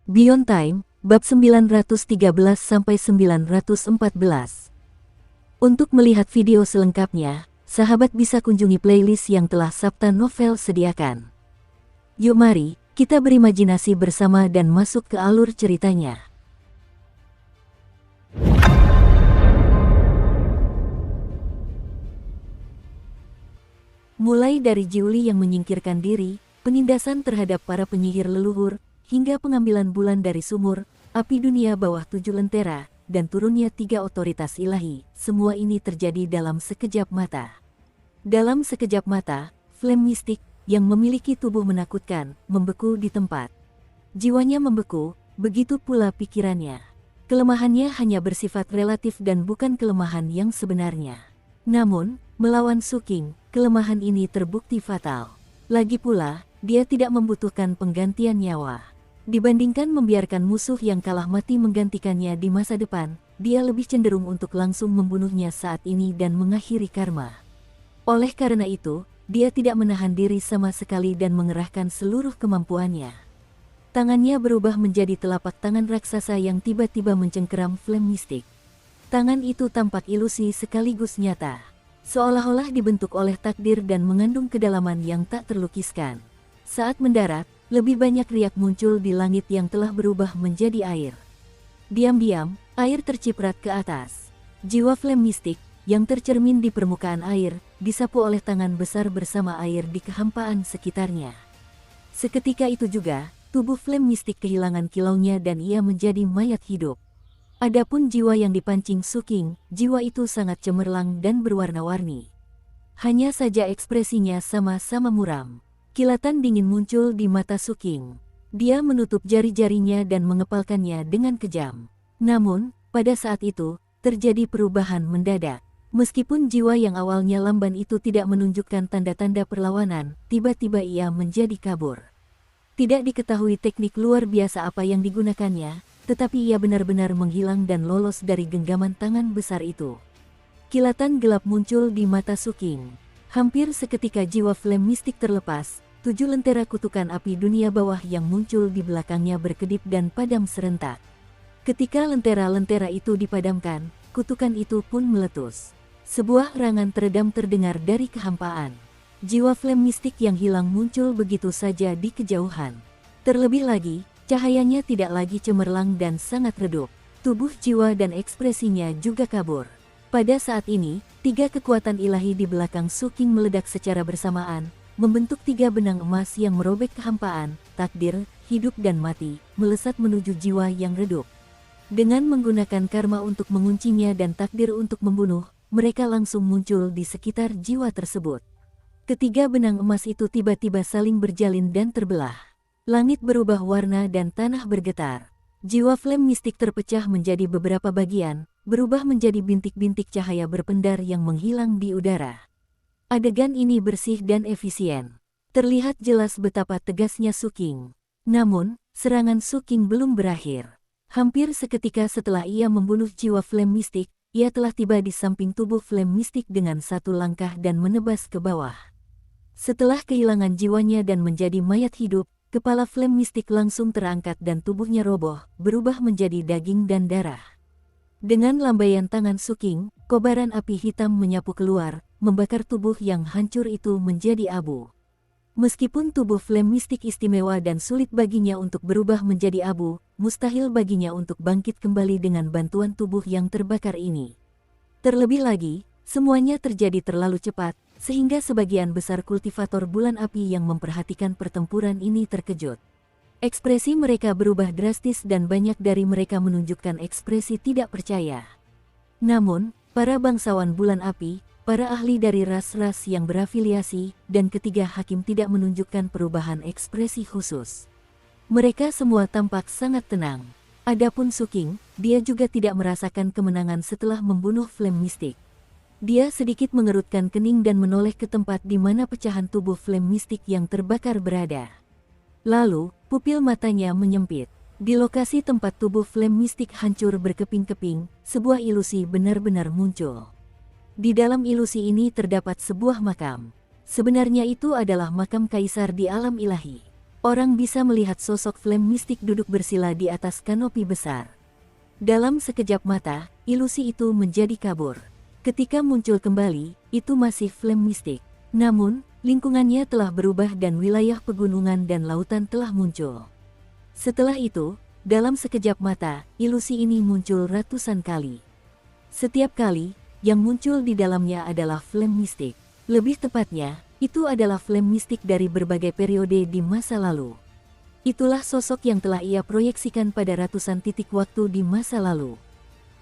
Beyond Time, bab 913-914. Untuk melihat video selengkapnya, sahabat bisa kunjungi playlist yang telah Sabta Novel sediakan. Yuk mari, kita berimajinasi bersama dan masuk ke alur ceritanya. Mulai dari Jiuli yang menyingkirkan diri, penindasan terhadap para penyihir leluhur, hingga pengambilan bulan dari sumur, api dunia bawah 7 lentera, dan turunnya 3 otoritas ilahi, semua ini terjadi dalam sekejap mata. Dalam sekejap mata, Flame Mystic, yang memiliki tubuh menakutkan, membeku di tempat. Jiwanya membeku, begitu pula pikirannya. Kelemahannya hanya bersifat relatif dan bukan kelemahan yang sebenarnya. Namun, melawan Su King, kelemahan ini terbukti fatal. Lagi pula, dia tidak membutuhkan penggantian nyawa. Dibandingkan membiarkan musuh yang kalah mati menggantikannya di masa depan, dia lebih cenderung untuk langsung membunuhnya saat ini dan mengakhiri karma. Oleh karena itu, dia tidak menahan diri sama sekali dan mengerahkan seluruh kemampuannya. Tangannya berubah menjadi telapak tangan raksasa yang tiba-tiba mencengkeram Flame Mystic. Tangan itu tampak ilusi sekaligus nyata, seolah-olah dibentuk oleh takdir dan mengandung kedalaman yang tak terlukiskan. Saat mendarat, lebih banyak riak muncul di langit yang telah berubah menjadi air. Diam-diam, air terciprat ke atas. Jiwa Flame Mystic, yang tercermin di permukaan air, disapu oleh tangan besar bersama air di kehampaan sekitarnya. Seketika itu juga, tubuh Flame Mystic kehilangan kilaunya dan ia menjadi mayat hidup. Adapun jiwa yang dipancing Su King, jiwa itu sangat cemerlang dan berwarna-warni. Hanya saja ekspresinya sama-sama muram. Kilatan dingin muncul di mata Su King. Dia menutup jari-jarinya dan mengepalkannya dengan kejam. Namun, pada saat itu, terjadi perubahan mendadak. Meskipun jiwa yang awalnya lamban itu tidak menunjukkan tanda-tanda perlawanan, tiba-tiba ia menjadi kabur. Tidak diketahui teknik luar biasa apa yang digunakannya, tetapi ia benar-benar menghilang dan lolos dari genggaman tangan besar itu. Kilatan gelap muncul di mata Su King. Hampir seketika jiwa Flame Mystic terlepas. 7 lentera kutukan api dunia bawah yang muncul di belakangnya berkedip dan padam serentak. Ketika lentera-lentera itu dipadamkan, kutukan itu pun meletus. Sebuah erangan teredam terdengar dari kehampaan. Jiwa Flame Mystic yang hilang muncul begitu saja di kejauhan. Terlebih lagi, cahayanya tidak lagi cemerlang dan sangat redup. Tubuh jiwa dan ekspresinya juga kabur. Pada saat ini, 3 kekuatan ilahi di belakang Su King meledak secara bersamaan, membentuk 3 benang emas yang merobek kehampaan, takdir, hidup dan mati, melesat menuju jiwa yang redup. Dengan menggunakan karma untuk menguncinya dan takdir untuk membunuh, mereka langsung muncul di sekitar jiwa tersebut. Ketiga benang emas itu tiba-tiba saling berjalin dan terbelah. Langit berubah warna dan tanah bergetar. Jiwa Flame Mystic terpecah menjadi beberapa bagian, berubah menjadi bintik-bintik cahaya berpendar yang menghilang di udara. Adegan ini bersih dan efisien. Terlihat jelas betapa tegasnya Su King. Namun, serangan Su King belum berakhir. Hampir seketika setelah ia membunuh jiwa Flame Mystic, ia telah tiba di samping tubuh Flame Mystic dengan satu langkah dan menebas ke bawah. Setelah kehilangan jiwanya dan menjadi mayat hidup, kepala Flame Mystic langsung terangkat dan tubuhnya roboh, berubah menjadi daging dan darah. Dengan lambaian tangan Su King, kobaran api hitam menyapu keluar, membakar tubuh yang hancur itu menjadi abu. Meskipun tubuh Flame Mystic istimewa dan sulit baginya untuk berubah menjadi abu, mustahil baginya untuk bangkit kembali dengan bantuan tubuh yang terbakar ini. Terlebih lagi, semuanya terjadi terlalu cepat, sehingga sebagian besar kultivator bulan api yang memperhatikan pertempuran ini terkejut. Ekspresi mereka berubah drastis dan banyak dari mereka menunjukkan ekspresi tidak percaya. Namun, para bangsawan bulan api, para ahli dari ras-ras yang berafiliasi, dan ketiga hakim tidak menunjukkan perubahan ekspresi khusus. Mereka semua tampak sangat tenang. Adapun Su King, dia juga tidak merasakan kemenangan setelah membunuh Flame Mystic. Dia sedikit mengerutkan kening dan menoleh ke tempat di mana pecahan tubuh Flame Mystic yang terbakar berada. Lalu, pupil matanya menyempit. Di lokasi tempat tubuh Flame Mystic hancur berkeping-keping, sebuah ilusi benar-benar muncul. Di dalam ilusi ini terdapat sebuah makam. Sebenarnya itu adalah makam kaisar di alam ilahi. orang bisa melihat sosok flame mistik duduk bersila di atas kanopi besar. Dalam sekejap mata, ilusi itu menjadi kabur. Ketika muncul kembali, itu masih flame mistik. Namun, lingkungannya telah berubah dan wilayah pegunungan dan lautan telah muncul. Setelah itu, dalam sekejap mata, ilusi ini muncul ratusan kali. Setiap kali, yang muncul di dalamnya adalah flame mistik. Lebih tepatnya, itu adalah flame mistik dari berbagai periode di masa lalu. Itulah sosok yang telah ia proyeksikan pada ratusan titik waktu di masa lalu.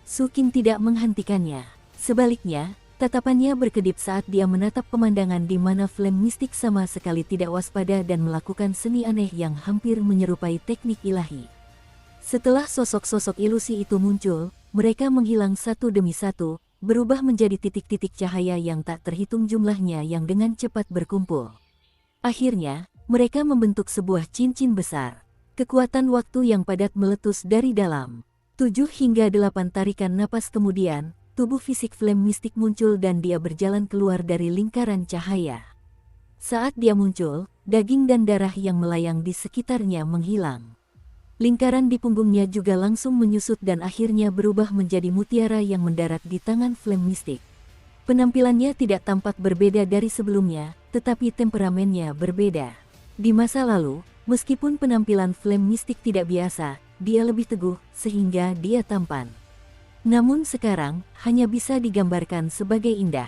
Su Qing tidak menghentikannya. Sebaliknya, tatapannya berkedip saat dia menatap pemandangan di mana flame mistik sama sekali tidak waspada dan melakukan seni aneh yang hampir menyerupai teknik ilahi. Setelah sosok-sosok ilusi itu muncul, mereka menghilang satu demi satu, berubah menjadi titik-titik cahaya yang tak terhitung jumlahnya yang dengan cepat berkumpul. Akhirnya, mereka membentuk sebuah cincin besar. Kekuatan waktu yang padat meletus dari dalam. 7 hingga 8 tarikan napas kemudian, tubuh fisik flame mistik muncul dan dia berjalan keluar dari lingkaran cahaya. Saat dia muncul, daging dan darah yang melayang di sekitarnya menghilang. Lingkaran di punggungnya juga langsung menyusut dan akhirnya berubah menjadi mutiara yang mendarat di tangan flame mistik. Penampilannya tidak tampak berbeda dari sebelumnya, tetapi temperamennya berbeda. Di masa lalu, meskipun penampilan flame mistik tidak biasa, dia lebih teguh sehingga dia tampan. Namun sekarang, hanya bisa digambarkan sebagai indah.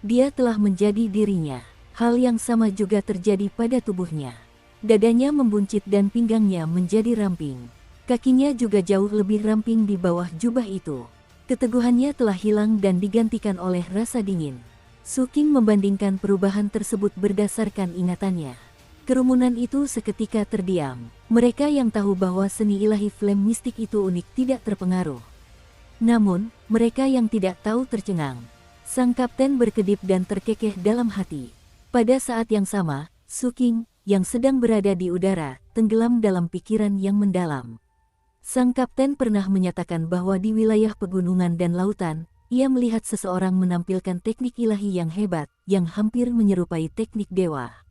Dia telah menjadi dirinya. Hal yang sama juga terjadi pada tubuhnya. Dadanya membuncit dan pinggangnya menjadi ramping. Kakinya juga jauh lebih ramping di bawah jubah itu. Keteguhannya telah hilang dan digantikan oleh rasa dingin. Su Qing membandingkan perubahan tersebut berdasarkan ingatannya. Kerumunan itu seketika terdiam. Mereka yang tahu bahwa seni ilahi flame mistik itu unik tidak terpengaruh. Namun, mereka yang tidak tahu tercengang. Sang kapten berkedip dan terkekeh dalam hati. Pada saat yang sama, Su Qing, yang sedang berada di udara, tenggelam dalam pikiran yang mendalam. Sang kapten pernah menyatakan bahwa di wilayah pegunungan dan lautan, ia melihat seseorang menampilkan teknik ilahi yang hebat, yang hampir menyerupai teknik dewa.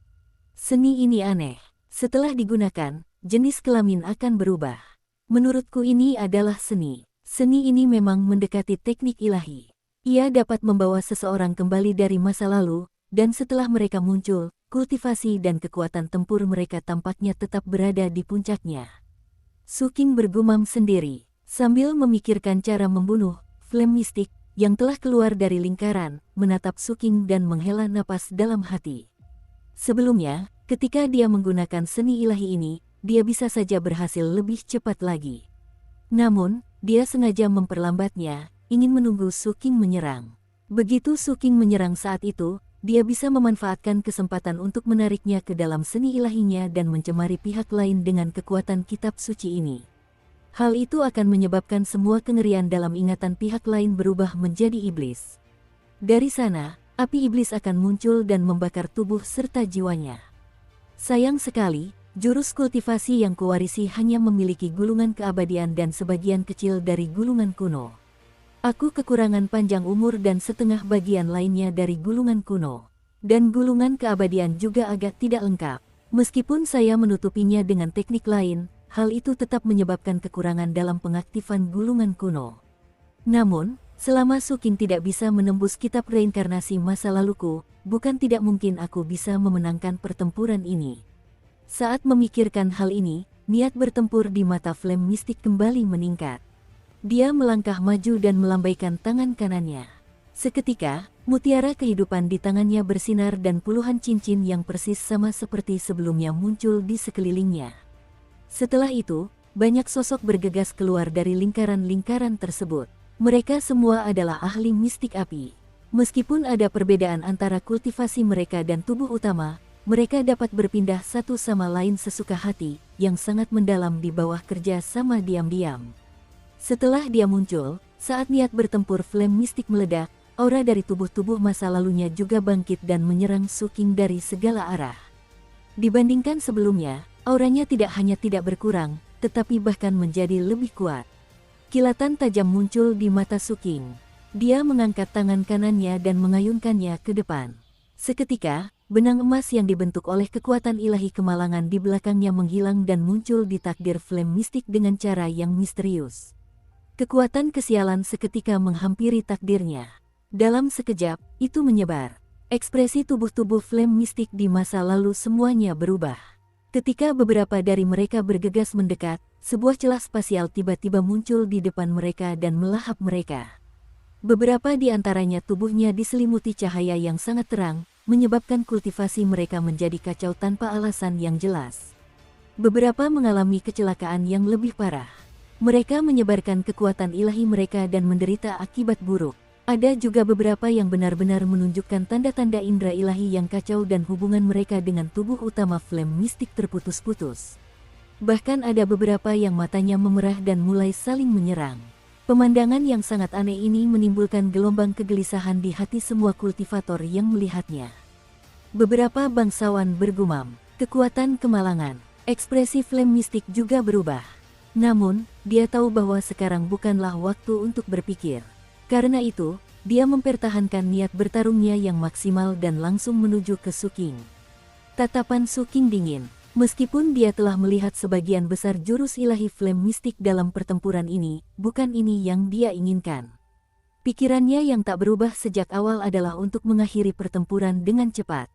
Seni ini aneh. Setelah digunakan, jenis kelamin akan berubah. Menurutku ini adalah seni. Seni ini memang mendekati teknik ilahi. Ia dapat membawa seseorang kembali dari masa lalu, dan setelah mereka muncul, kultivasi dan kekuatan tempur mereka tampaknya tetap berada di puncaknya. Su Qing bergumam sendiri, sambil memikirkan cara membunuh flame mistik yang telah keluar dari lingkaran, menatap Su Qing dan menghela napas dalam hati. Sebelumnya, ketika dia menggunakan seni ilahi ini, dia bisa saja berhasil lebih cepat lagi. Namun, dia sengaja memperlambatnya, ingin menunggu Su Qing menyerang. Begitu Su Qing menyerang saat itu, dia bisa memanfaatkan kesempatan untuk menariknya ke dalam seni ilahinya dan mencemari pihak lain dengan kekuatan kitab suci ini. Hal itu akan menyebabkan semua kengerian dalam ingatan pihak lain berubah menjadi iblis. Dari sana, api iblis akan muncul dan membakar tubuh serta jiwanya. Sayang sekali, jurus kultivasi yang kuwarisi hanya memiliki gulungan keabadian dan sebagian kecil dari gulungan kuno. Aku kekurangan panjang umur dan setengah bagian lainnya dari gulungan kuno. Dan gulungan keabadian juga agak tidak lengkap. Meskipun saya menutupinya dengan teknik lain, hal itu tetap menyebabkan kekurangan dalam pengaktifan gulungan kuno. Namun, selama Su Qing tidak bisa menembus kitab reinkarnasi masa laluku, bukan tidak mungkin aku bisa memenangkan pertempuran ini. Saat memikirkan hal ini, niat bertempur di mata flame mistik kembali meningkat. Dia melangkah maju dan melambaikan tangan kanannya. Seketika, mutiara kehidupan di tangannya bersinar dan puluhan cincin yang persis sama seperti sebelumnya muncul di sekelilingnya. Setelah itu, banyak sosok bergegas keluar dari lingkaran-lingkaran tersebut. Mereka semua adalah ahli mistik api. Meskipun ada perbedaan antara kultivasi mereka dan tubuh utama, mereka dapat berpindah satu sama lain sesuka hati, yang sangat mendalam di bawah kerja sama diam-diam. Setelah dia muncul, saat niat bertempur flame mistik meledak, aura dari tubuh-tubuh masa lalunya juga bangkit dan menyerang Su Qing dari segala arah. Dibandingkan sebelumnya, auranya tidak hanya tidak berkurang, tetapi bahkan menjadi lebih kuat. Kilatan tajam muncul di mata Su Qing. Dia mengangkat tangan kanannya dan mengayunkannya ke depan. Seketika, benang emas yang dibentuk oleh kekuatan ilahi kemalangan di belakangnya menghilang dan muncul di takdir flame mistik dengan cara yang misterius. Kekuatan kesialan seketika menghampiri takdirnya. Dalam sekejap, itu menyebar. Ekspresi tubuh-tubuh flame mistik di masa lalu semuanya berubah. Ketika beberapa dari mereka bergegas mendekat, sebuah celah spasial tiba-tiba muncul di depan mereka dan melahap mereka. Beberapa di antaranya tubuhnya diselimuti cahaya yang sangat terang, menyebabkan kultivasi mereka menjadi kacau tanpa alasan yang jelas. Beberapa mengalami kecelakaan yang lebih parah. Mereka menyebarkan kekuatan ilahi mereka dan menderita akibat buruk. Ada juga beberapa yang benar-benar menunjukkan tanda-tanda indera ilahi yang kacau dan hubungan mereka dengan tubuh utama flame mistik terputus-putus. Bahkan ada beberapa yang matanya memerah dan mulai saling menyerang. Pemandangan yang sangat aneh ini menimbulkan gelombang kegelisahan di hati semua kultivator yang melihatnya. Beberapa bangsawan bergumam, kekuatan kemalangan, ekspresi flame mistik juga berubah. Namun, dia tahu bahwa sekarang bukanlah waktu untuk berpikir. Karena itu, dia mempertahankan niat bertarungnya yang maksimal dan langsung menuju ke Su King. Tatapan Su King dingin. Meskipun dia telah melihat sebagian besar jurus ilahi flame mistik dalam pertempuran ini, bukan ini yang dia inginkan. Pikirannya yang tak berubah sejak awal adalah untuk mengakhiri pertempuran dengan cepat.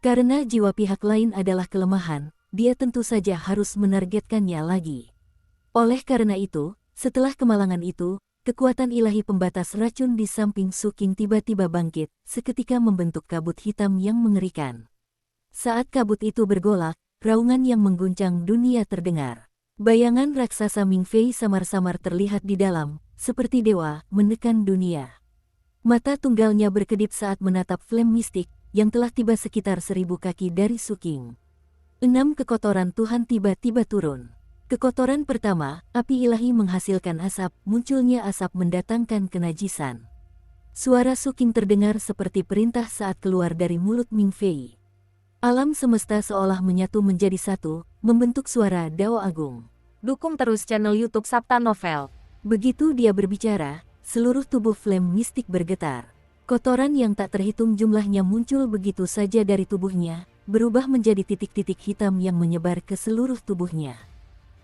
Karena jiwa pihak lain adalah kelemahan, dia tentu saja harus menargetkannya lagi. Oleh karena itu, setelah kemalangan itu, kekuatan ilahi pembatas racun di samping Su King tiba-tiba bangkit, seketika membentuk kabut hitam yang mengerikan. Saat kabut itu bergolak, raungan yang mengguncang dunia terdengar. Bayangan raksasa Ming Fei samar-samar terlihat di dalam, seperti dewa, menekan dunia. Mata tunggalnya berkedip saat menatap flame mistik, yang telah tiba sekitar 1000 kaki dari Su King. 6 kekotoran Tuhan tiba-tiba turun. Kekotoran pertama, api ilahi menghasilkan asap, munculnya asap mendatangkan kenajisan. Suara Su King terdengar seperti perintah saat keluar dari mulut Ming Fei. Alam semesta seolah menyatu menjadi satu, membentuk suara Dao Agung. Dukung terus channel YouTube Sabta Novel. Begitu dia berbicara, seluruh tubuh flame mistik bergetar. Kotoran yang tak terhitung jumlahnya muncul begitu saja dari tubuhnya, berubah menjadi titik-titik hitam yang menyebar ke seluruh tubuhnya.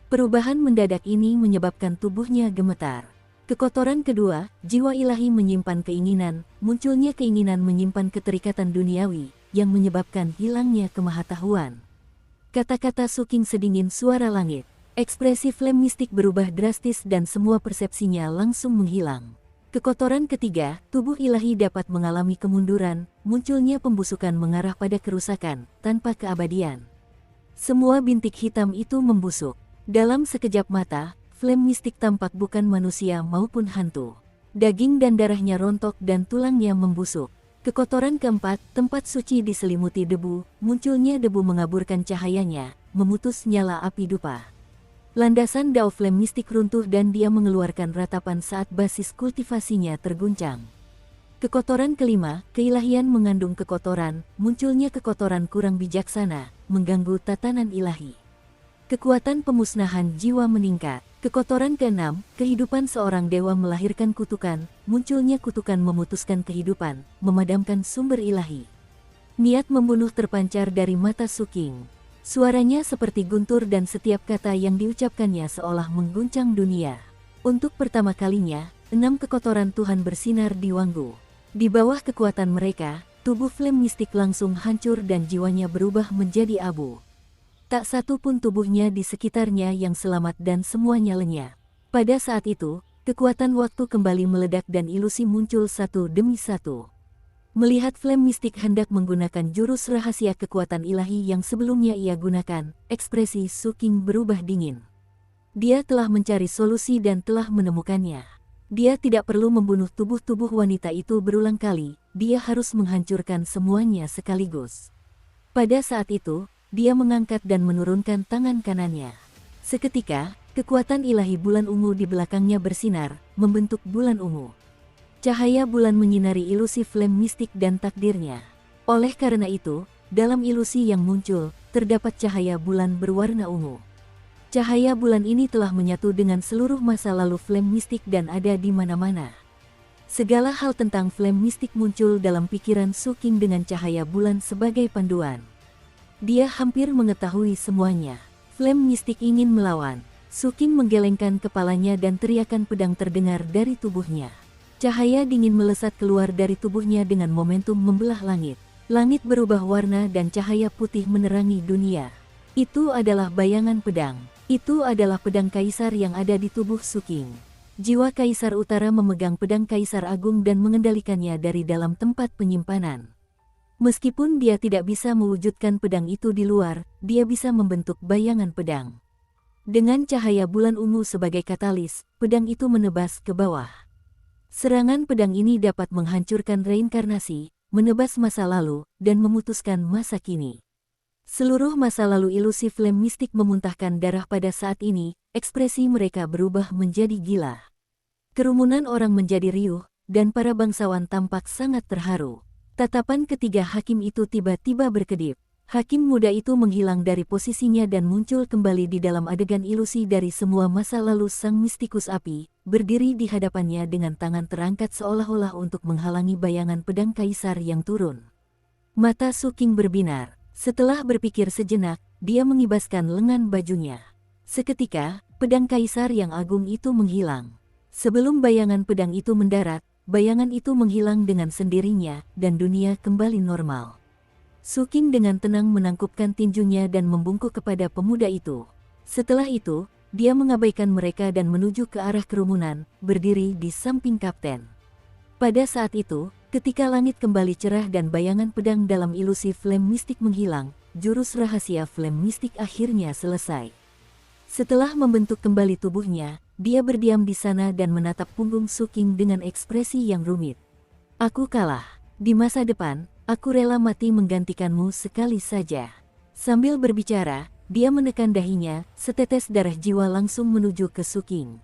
Perubahan mendadak ini menyebabkan tubuhnya gemetar. Kekotoran kedua, jiwa ilahi menyimpan keinginan, munculnya keinginan menyimpan keterikatan duniawi, yang menyebabkan hilangnya kemahatauan. Kata-kata Su King sedingin suara langit. Ekspresi flame mistik berubah drastis dan semua persepsinya langsung menghilang. Kekotoran ketiga, tubuh ilahi dapat mengalami kemunduran, munculnya pembusukan mengarah pada kerusakan, tanpa keabadian. Semua bintik hitam itu membusuk. Dalam sekejap mata, flame mistik tampak bukan manusia maupun hantu. Daging dan darahnya rontok dan tulangnya membusuk. Kekotoran keempat, tempat suci diselimuti debu, munculnya debu mengaburkan cahayanya, memutus nyala api dupa. Landasan Dao flame mistik runtuh dan dia mengeluarkan ratapan saat basis kultivasinya terguncang. Kekotoran kelima, keilahian mengandung kekotoran, munculnya kekotoran kurang bijaksana, mengganggu tatanan ilahi. Kekuatan pemusnahan jiwa meningkat. Kekotoran keenam, kehidupan seorang dewa melahirkan kutukan, munculnya kutukan memutuskan kehidupan, memadamkan sumber ilahi. Niat membunuh terpancar dari mata Su King. Suaranya seperti guntur dan setiap kata yang diucapkannya seolah mengguncang dunia. Untuk pertama kalinya, 6 kekotoran Tuhan bersinar di Wanggu. Di bawah kekuatan mereka, tubuh flame mistik langsung hancur dan jiwanya berubah menjadi abu. Tak satu pun tubuhnya di sekitarnya yang selamat dan semuanya lenyap. Pada saat itu, kekuatan waktu kembali meledak dan ilusi muncul satu demi satu. Melihat flame mistik hendak menggunakan jurus rahasia kekuatan ilahi yang sebelumnya ia gunakan, ekspresi Su King berubah dingin. Dia telah mencari solusi dan telah menemukannya. Dia tidak perlu membunuh tubuh-tubuh wanita itu berulang kali, dia harus menghancurkan semuanya sekaligus. Pada saat itu, dia mengangkat dan menurunkan tangan kanannya. Seketika, kekuatan ilahi bulan ungu di belakangnya bersinar, membentuk bulan ungu. Cahaya bulan menyinari ilusi flame mistik dan takdirnya. Oleh karena itu, dalam ilusi yang muncul, terdapat cahaya bulan berwarna ungu. Cahaya bulan ini telah menyatu dengan seluruh masa lalu flame mistik dan ada di mana-mana. Segala hal tentang flame mistik muncul dalam pikiran Su Qing dengan cahaya bulan sebagai panduan. Dia hampir mengetahui semuanya. Flame mistik ingin melawan. Su Qing menggelengkan kepalanya dan teriakan pedang terdengar dari tubuhnya. Cahaya dingin melesat keluar dari tubuhnya dengan momentum membelah langit. Langit berubah warna dan cahaya putih menerangi dunia. Itu adalah bayangan pedang. Itu adalah pedang kaisar yang ada di tubuh Su Qing. Jiwa Kaisar Utara memegang pedang Kaisar Agung dan mengendalikannya dari dalam tempat penyimpanan. Meskipun dia tidak bisa mewujudkan pedang itu di luar, dia bisa membentuk bayangan pedang. Dengan cahaya bulan ungu sebagai katalis, pedang itu menebas ke bawah. Serangan pedang ini dapat menghancurkan reinkarnasi, menebas masa lalu, dan memutuskan masa kini. Seluruh masa lalu ilusi flame mistik memuntahkan darah pada saat ini, ekspresi mereka berubah menjadi gila. Kerumunan orang menjadi riuh, dan para bangsawan tampak sangat terharu. Tatapan ketiga hakim itu tiba-tiba berkedip. Hakim muda itu menghilang dari posisinya dan muncul kembali di dalam adegan ilusi dari semua masa lalu sang mistikus api, berdiri di hadapannya dengan tangan terangkat seolah-olah untuk menghalangi bayangan pedang kaisar yang turun. Mata Su Qing berbinar. Setelah berpikir sejenak, dia mengibaskan lengan bajunya. Seketika, pedang kaisar yang agung itu menghilang. Sebelum bayangan pedang itu mendarat, bayangan itu menghilang dengan sendirinya, dan dunia kembali normal. Su Qing dengan tenang menangkupkan tinjunya dan membungkuk kepada pemuda itu. Setelah itu, dia mengabaikan mereka dan menuju ke arah kerumunan, berdiri di samping kapten. Pada saat itu, ketika langit kembali cerah dan bayangan pedang dalam ilusi flame mistik menghilang, jurus rahasia flame mistik akhirnya selesai. Setelah membentuk kembali tubuhnya, dia berdiam di sana dan menatap punggung Su Qing dengan ekspresi yang rumit. Aku kalah. Di masa depan, aku rela mati menggantikanmu sekali saja. Sambil berbicara, dia menekan dahinya, setetes darah jiwa langsung menuju ke Su Qing.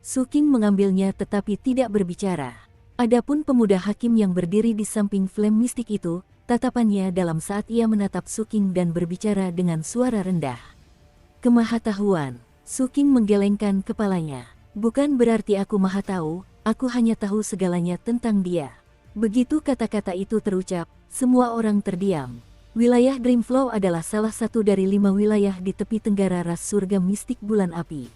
Su Qing mengambilnya tetapi tidak berbicara. Adapun pemuda hakim yang berdiri di samping flame mistik itu, tatapannya dalam saat ia menatap Su Qing dan berbicara dengan suara rendah. Kemahatauan. Su Qing menggelengkan kepalanya. Bukan berarti aku maha tahu, aku hanya tahu segalanya tentang dia. Begitu kata-kata itu terucap, semua orang terdiam. Wilayah Dreamflow adalah salah satu dari 5 wilayah di tepi tenggara ras surga mistik bulan api.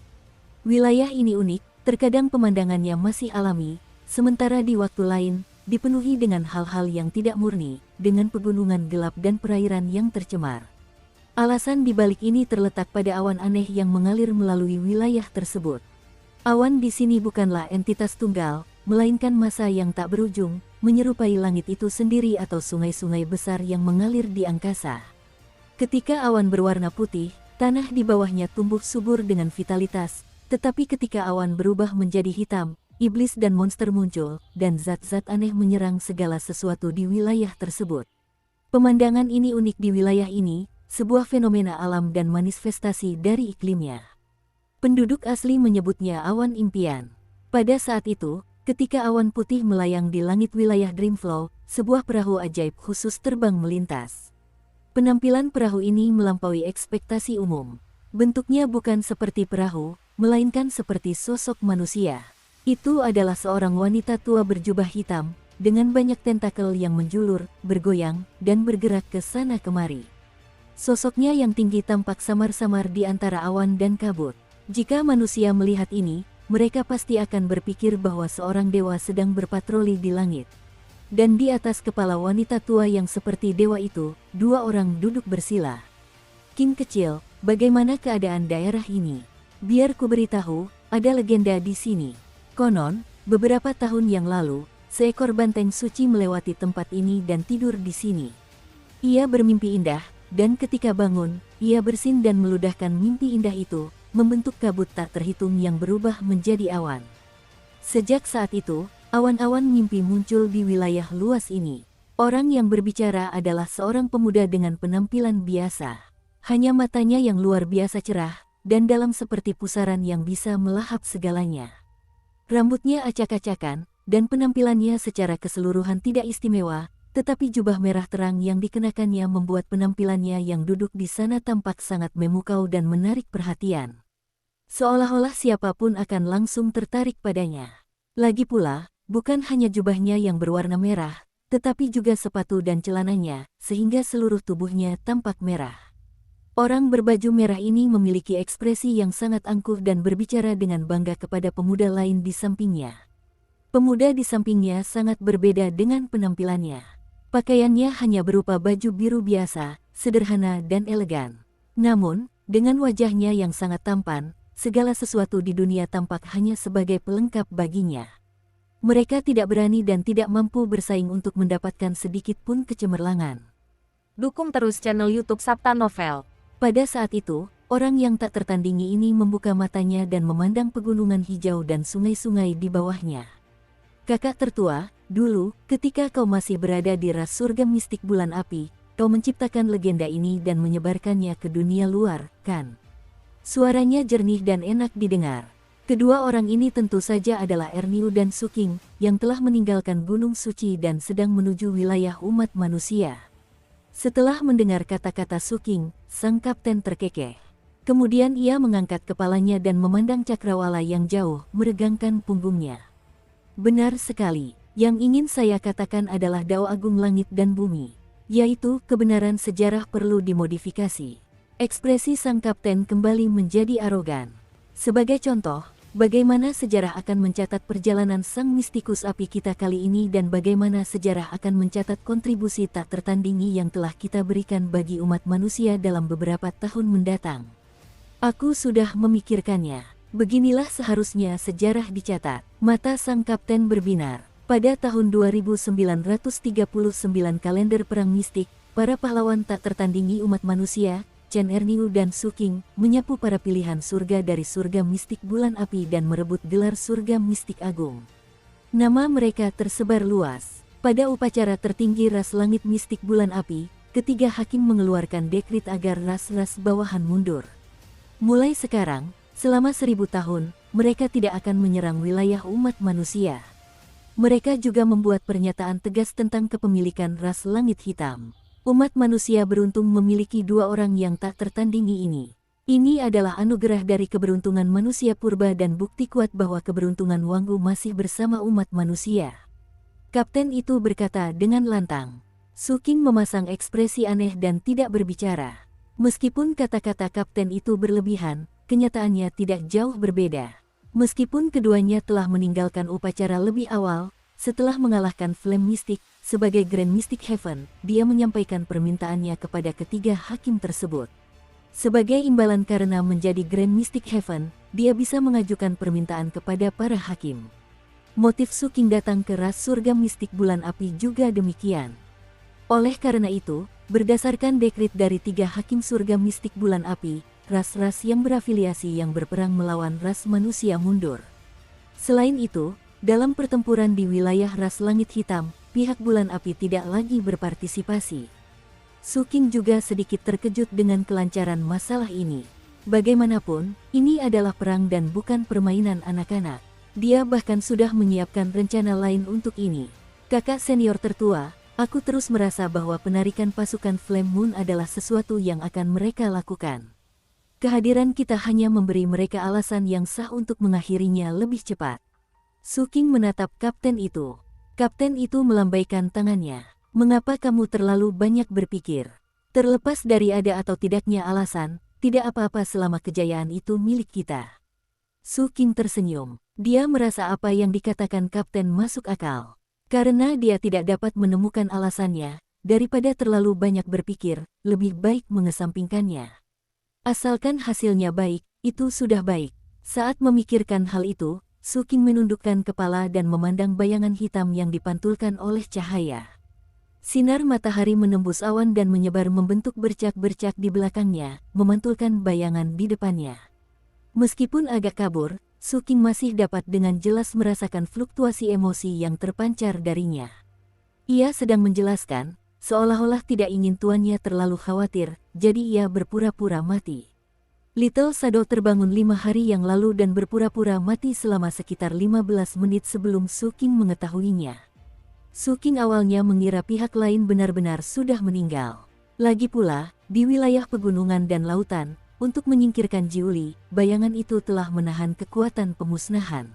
Wilayah ini unik, terkadang pemandangannya masih alami, sementara di waktu lain, dipenuhi dengan hal-hal yang tidak murni, dengan pegunungan gelap dan perairan yang tercemar. Alasan dibalik ini terletak pada awan aneh yang mengalir melalui wilayah tersebut. Awan di sini bukanlah entitas tunggal, melainkan massa yang tak berujung, menyerupai langit itu sendiri atau sungai-sungai besar yang mengalir di angkasa. Ketika awan berwarna putih, tanah di bawahnya tumbuh subur dengan vitalitas, tetapi ketika awan berubah menjadi hitam, iblis dan monster muncul, dan zat-zat aneh menyerang segala sesuatu di wilayah tersebut. Pemandangan ini unik di wilayah ini, sebuah fenomena alam dan manifestasi dari iklimnya. Penduduk asli menyebutnya awan impian. Pada saat itu, ketika awan putih melayang di langit wilayah Dreamflow, sebuah perahu ajaib khusus terbang melintas. Penampilan perahu ini melampaui ekspektasi umum. Bentuknya bukan seperti perahu, melainkan seperti sosok manusia. Itu adalah seorang wanita tua berjubah hitam, dengan banyak tentakel yang menjulur, bergoyang, dan bergerak ke sana kemari. Sosoknya yang tinggi tampak samar-samar di antara awan dan kabut. Jika manusia melihat ini, mereka pasti akan berpikir bahwa seorang dewa sedang berpatroli di langit. Dan di atas kepala wanita tua yang seperti dewa itu, 2 orang duduk bersila. King kecil, bagaimana keadaan daerah ini? Biar ku beritahu, ada legenda di sini. Konon, beberapa tahun yang lalu, seekor banteng suci melewati tempat ini dan tidur di sini. Ia bermimpi indah, dan ketika bangun, ia bersin dan meludahkan mimpi indah itu, membentuk kabut tak terhitung yang berubah menjadi awan. Sejak saat itu, awan-awan mimpi muncul di wilayah luas ini. Orang yang berbicara adalah seorang pemuda dengan penampilan biasa. Hanya matanya yang luar biasa cerah, dan dalam seperti pusaran yang bisa melahap segalanya. Rambutnya acak-acakan, dan penampilannya secara keseluruhan tidak istimewa, tetapi jubah merah terang yang dikenakannya membuat penampilannya yang duduk di sana tampak sangat memukau dan menarik perhatian. Seolah-olah siapapun akan langsung tertarik padanya. Lagi pula, bukan hanya jubahnya yang berwarna merah, tetapi juga sepatu dan celananya, sehingga seluruh tubuhnya tampak merah. Orang berbaju merah ini memiliki ekspresi yang sangat angkuh dan berbicara dengan bangga kepada pemuda lain di sampingnya. Pemuda di sampingnya sangat berbeda dengan penampilannya. Pakaiannya hanya berupa baju biru biasa, sederhana dan elegan. Namun, dengan wajahnya yang sangat tampan, segala sesuatu di dunia tampak hanya sebagai pelengkap baginya. Mereka tidak berani dan tidak mampu bersaing untuk mendapatkan sedikit pun kecemerlangan. Dukung terus channel YouTube Sabta Novel. Pada saat itu, orang yang tak tertandingi ini membuka matanya dan memandang pegunungan hijau dan sungai-sungai di bawahnya. Kakak tertua, dulu, ketika kau masih berada di ras surga mistik bulan api, kau menciptakan legenda ini dan menyebarkannya ke dunia luar, kan? Suaranya jernih dan enak didengar. Kedua orang ini tentu saja adalah Erniu dan Suking, yang telah meninggalkan Gunung Suci dan sedang menuju wilayah umat manusia. Setelah mendengar kata-kata Suking, sang kapten terkekeh. Kemudian ia mengangkat kepalanya dan memandang cakrawala yang jauh, meregangkan punggungnya. Benar sekali, yang ingin saya katakan adalah Dao Agung Langit dan Bumi, yaitu kebenaran sejarah perlu dimodifikasi. Ekspresi sang kapten kembali menjadi arogan. Sebagai contoh, bagaimana sejarah akan mencatat perjalanan sang mistikus api kita kali ini dan bagaimana sejarah akan mencatat kontribusi tak tertandingi yang telah kita berikan bagi umat manusia dalam beberapa tahun mendatang. Aku sudah memikirkannya. Beginilah seharusnya sejarah dicatat. Mata sang kapten berbinar. Pada tahun 2939 kalender perang mistik, para pahlawan tak tertandingi umat manusia, Chen Erniu dan Suking, menyapu para pilihan surga dari surga mistik bulan api dan merebut gelar surga mistik agung. Nama mereka tersebar luas. Pada upacara tertinggi ras langit mistik bulan api, ketiga hakim mengeluarkan dekrit agar ras-ras bawahan mundur. Mulai sekarang, selama 1000 tahun, mereka tidak akan menyerang wilayah umat manusia. Mereka juga membuat pernyataan tegas tentang kepemilikan ras langit hitam. Umat manusia beruntung memiliki dua orang yang tak tertandingi ini. Ini adalah anugerah dari keberuntungan manusia purba dan bukti kuat bahwa keberuntungan Wanggu masih bersama umat manusia. Kapten itu berkata dengan lantang. Suking memasang ekspresi aneh dan tidak berbicara. Meskipun kata-kata kapten itu berlebihan, kenyataannya tidak jauh berbeda. Meskipun keduanya telah meninggalkan upacara lebih awal, setelah mengalahkan Flame Mystic sebagai Grand Mystic Heaven, dia menyampaikan permintaannya kepada ketiga hakim tersebut. Sebagai imbalan karena menjadi Grand Mystic Heaven, dia bisa mengajukan permintaan kepada para hakim. Motif Suking datang ke ras surga mistik bulan api juga demikian. Oleh karena itu, berdasarkan dekrit dari tiga hakim surga mistik bulan api, ras-ras yang berafiliasi yang berperang melawan ras manusia mundur. Selain itu, dalam pertempuran di wilayah ras langit hitam, pihak bulan api tidak lagi berpartisipasi. Suking juga sedikit terkejut dengan kelancaran masalah ini. Bagaimanapun, ini adalah perang dan bukan permainan anak-anak. Dia bahkan sudah menyiapkan rencana lain untuk ini. Kakak senior tertua, aku terus merasa bahwa penarikan pasukan Flame Moon adalah sesuatu yang akan mereka lakukan. Kehadiran kita hanya memberi mereka alasan yang sah untuk mengakhirinya lebih cepat. Suking menatap kapten itu. Kapten itu melambaikan tangannya. Mengapa kamu terlalu banyak berpikir? Terlepas dari ada atau tidaknya alasan, tidak apa-apa selama kejayaan itu milik kita. Suking tersenyum. Dia merasa apa yang dikatakan kapten masuk akal. Karena dia tidak dapat menemukan alasannya, daripada terlalu banyak berpikir, lebih baik mengesampingkannya. Asalkan hasilnya baik, itu sudah baik. Saat memikirkan hal itu, Suking menundukkan kepala dan memandang bayangan hitam yang dipantulkan oleh cahaya. Sinar matahari menembus awan dan menyebar membentuk bercak-bercak di belakangnya, memantulkan bayangan di depannya. Meskipun agak kabur, Suking masih dapat dengan jelas merasakan fluktuasi emosi yang terpancar darinya. Ia sedang menjelaskan, seolah-olah tidak ingin tuannya terlalu khawatir, jadi ia berpura-pura mati. Little Shadow terbangun 5 hari yang lalu dan berpura-pura mati selama sekitar 15 menit sebelum Suking mengetahuinya. Suking awalnya mengira pihak lain benar-benar sudah meninggal. Lagi pula, di wilayah pegunungan dan lautan, untuk menyingkirkan Jiuli, bayangan itu telah menahan kekuatan pemusnahan.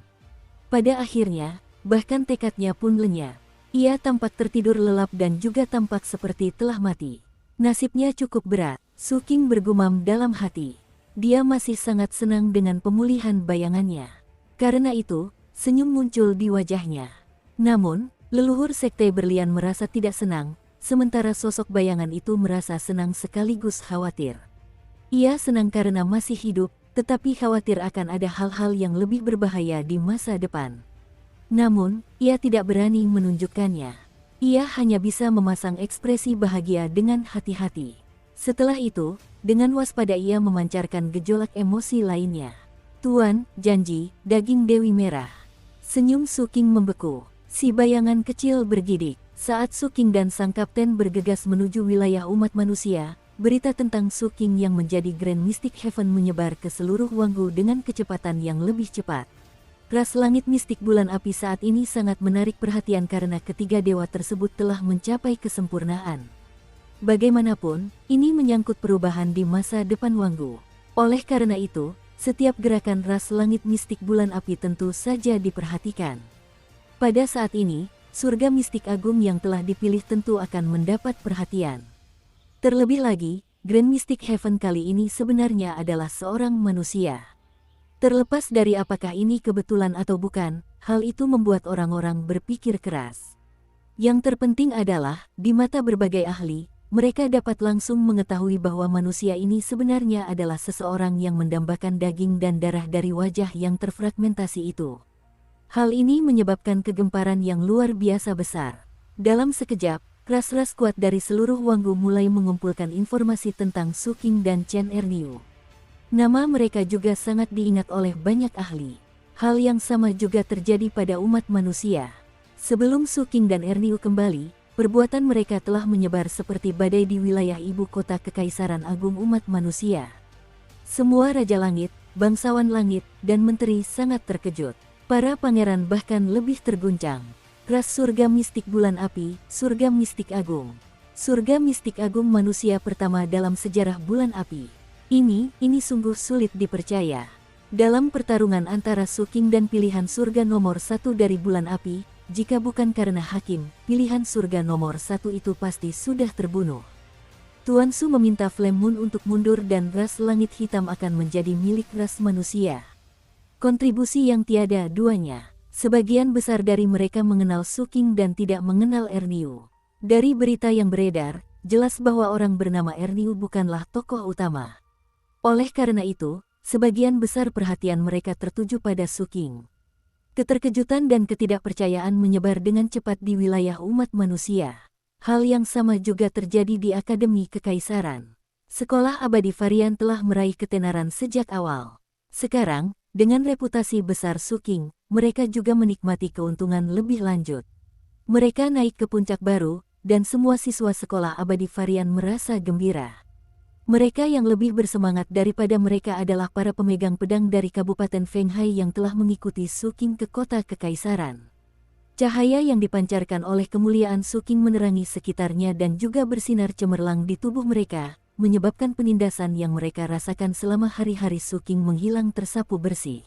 Pada akhirnya, bahkan tekadnya pun lenyap. Ia tampak tertidur lelap dan juga tampak seperti telah mati. Nasibnya cukup berat, Su Qing bergumam dalam hati. Dia masih sangat senang dengan pemulihan bayangannya. Karena itu, senyum muncul di wajahnya. Namun, leluhur Sekte Berlian merasa tidak senang, sementara sosok bayangan itu merasa senang sekaligus khawatir. Ia senang karena masih hidup, tetapi khawatir akan ada hal-hal yang lebih berbahaya di masa depan. Namun, ia tidak berani menunjukkannya. Ia hanya bisa memasang ekspresi bahagia dengan hati-hati. Setelah itu, dengan waspada ia memancarkan gejolak emosi lainnya. Tuan, janji, daging Dewi Merah. Senyum Su Qing membeku. Si bayangan kecil bergidik. Saat Su Qing dan sang kapten bergegas menuju wilayah umat manusia, berita tentang Su Qing yang menjadi Grand Mystic Heaven menyebar ke seluruh Wanggu dengan kecepatan yang lebih cepat. Ras langit mistik bulan api saat ini sangat menarik perhatian karena ketiga dewa tersebut telah mencapai kesempurnaan. Bagaimanapun, ini menyangkut perubahan di masa depan Wanggu. Oleh karena itu, setiap gerakan ras langit mistik bulan api tentu saja diperhatikan. Pada saat ini, surga mistik agung yang telah dipilih tentu akan mendapat perhatian. Terlebih lagi, Grand Mystic Heaven kali ini sebenarnya adalah seorang manusia. Terlepas dari apakah ini kebetulan atau bukan, hal itu membuat orang-orang berpikir keras. Yang terpenting adalah, di mata berbagai ahli, mereka dapat langsung mengetahui bahwa manusia ini sebenarnya adalah seseorang yang mendambakan daging dan darah dari wajah yang terfragmentasi itu. Hal ini menyebabkan kegemparan yang luar biasa besar. Dalam sekejap, ras-ras kuat dari seluruh Wanggu mulai mengumpulkan informasi tentang Su Qing dan Chen Erniu. Nama mereka juga sangat diingat oleh banyak ahli. Hal yang sama juga terjadi pada umat manusia. Sebelum Su Qing dan Erniu kembali, perbuatan mereka telah menyebar seperti badai di wilayah ibu kota Kekaisaran Agung umat manusia. Semua Raja Langit, Bangsawan Langit, dan Menteri sangat terkejut. Para pangeran bahkan lebih terguncang. Ras surga mistik bulan api, surga mistik agung. Surga mistik agung manusia pertama dalam sejarah bulan api. Ini sungguh sulit dipercaya. Dalam pertarungan antara Su Qing dan pilihan surga nomor 1 dari bulan api, jika bukan karena hakim, pilihan surga nomor 1 itu pasti sudah terbunuh. Tuan Su meminta Flame Moon untuk mundur dan ras langit hitam akan menjadi milik ras manusia. Kontribusi yang tiada duanya. Sebagian besar dari mereka mengenal Su Qing dan tidak mengenal Erniu. Dari berita yang beredar, jelas bahwa orang bernama Erniu bukanlah tokoh utama. Oleh karena itu, sebagian besar perhatian mereka tertuju pada Su Qing. Keterkejutan dan ketidakpercayaan menyebar dengan cepat di wilayah umat manusia. Hal yang sama juga terjadi di Akademi Kekaisaran. Sekolah abadi varian telah meraih ketenaran sejak awal. Sekarang, dengan reputasi besar Su Qing, mereka juga menikmati keuntungan lebih lanjut. Mereka naik ke puncak baru, dan semua siswa sekolah abadi varian merasa gembira. Mereka yang lebih bersemangat daripada mereka adalah para pemegang pedang dari Kabupaten Fenghai yang telah mengikuti Su Qing ke kota Kekaisaran. Cahaya yang dipancarkan oleh kemuliaan Su Qing menerangi sekitarnya dan juga bersinar cemerlang di tubuh mereka, menyebabkan penindasan yang mereka rasakan selama hari-hari Su Qing menghilang tersapu bersih.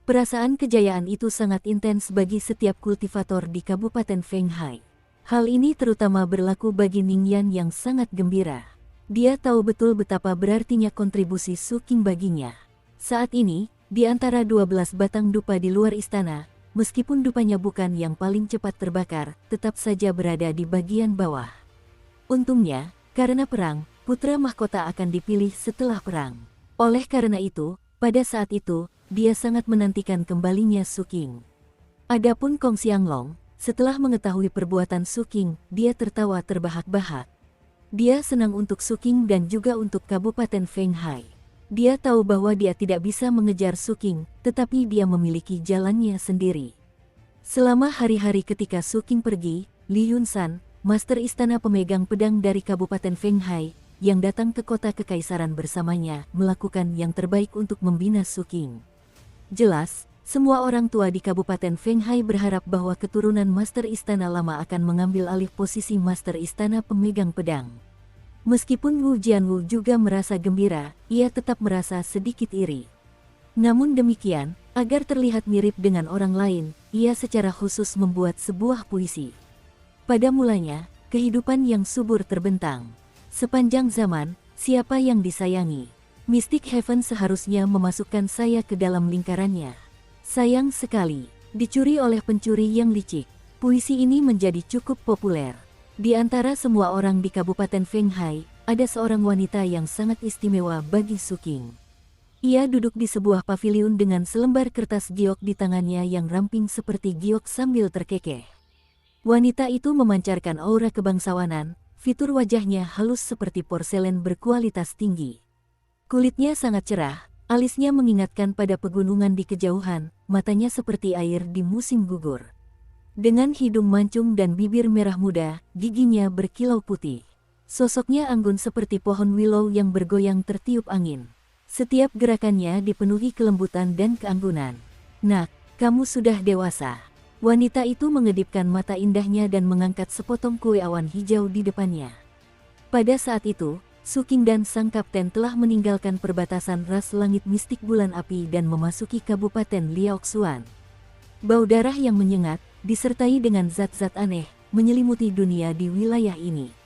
Perasaan kejayaan itu sangat intens bagi setiap kultivator di Kabupaten Fenghai. Hal ini terutama berlaku bagi Ningyan yang sangat gembira. Dia tahu betul betapa berartinya kontribusi Su Qing baginya. Saat ini, di antara 12 batang dupa di luar istana, meskipun dupanya bukan yang paling cepat terbakar, tetap saja berada di bagian bawah. Untungnya, karena perang, putra mahkota akan dipilih setelah perang. Oleh karena itu, pada saat itu, dia sangat menantikan kembalinya Su Qing. Adapun Kong Xianglong, setelah mengetahui perbuatan Su Qing, dia tertawa terbahak-bahak. Dia senang untuk Su Qing dan juga untuk Kabupaten Fenghai. Dia tahu bahwa dia tidak bisa mengejar Su Qing, tetapi dia memiliki jalannya sendiri. Selama hari-hari ketika Su Qing pergi, Li Yunsan, Master Istana Pemegang Pedang dari Kabupaten Fenghai, yang datang ke kota Kekaisaran bersamanya, melakukan yang terbaik untuk membina Su Qing. Jelas, semua orang tua di Kabupaten Fenghai berharap bahwa keturunan Master Istana Lama akan mengambil alih posisi Master Istana Pemegang Pedang. Meskipun Wu Jianwu juga merasa gembira, ia tetap merasa sedikit iri. Namun demikian, agar terlihat mirip dengan orang lain, ia secara khusus membuat sebuah puisi. Pada mulanya, kehidupan yang subur terbentang. Sepanjang zaman, siapa yang disayangi? Mystic Heaven seharusnya memasukkan saya ke dalam lingkarannya. Sayang sekali, dicuri oleh pencuri yang licik. Puisi ini menjadi cukup populer. Di antara semua orang di Kabupaten Fenghai, ada seorang wanita yang sangat istimewa bagi Suking. Ia duduk di sebuah paviliun dengan selembar kertas giok di tangannya yang ramping seperti giok sambil terkekeh. Wanita itu memancarkan aura kebangsawanan, fitur wajahnya halus seperti porselen berkualitas tinggi. Kulitnya sangat cerah, alisnya mengingatkan pada pegunungan di kejauhan, matanya seperti air di musim gugur. Dengan hidung mancung dan bibir merah muda, giginya berkilau putih. Sosoknya anggun seperti pohon willow yang bergoyang tertiup angin. Setiap gerakannya dipenuhi kelembutan dan keanggunan. "Nak, kamu sudah dewasa." Wanita itu mengedipkan mata indahnya dan mengangkat sepotong kue awan hijau di depannya. Pada saat itu, Suking dan sang kapten telah meninggalkan perbatasan ras langit mistik bulan api dan memasuki Kabupaten Liaoxuan. Bau darah yang menyengat, disertai dengan zat-zat aneh, menyelimuti dunia di wilayah ini.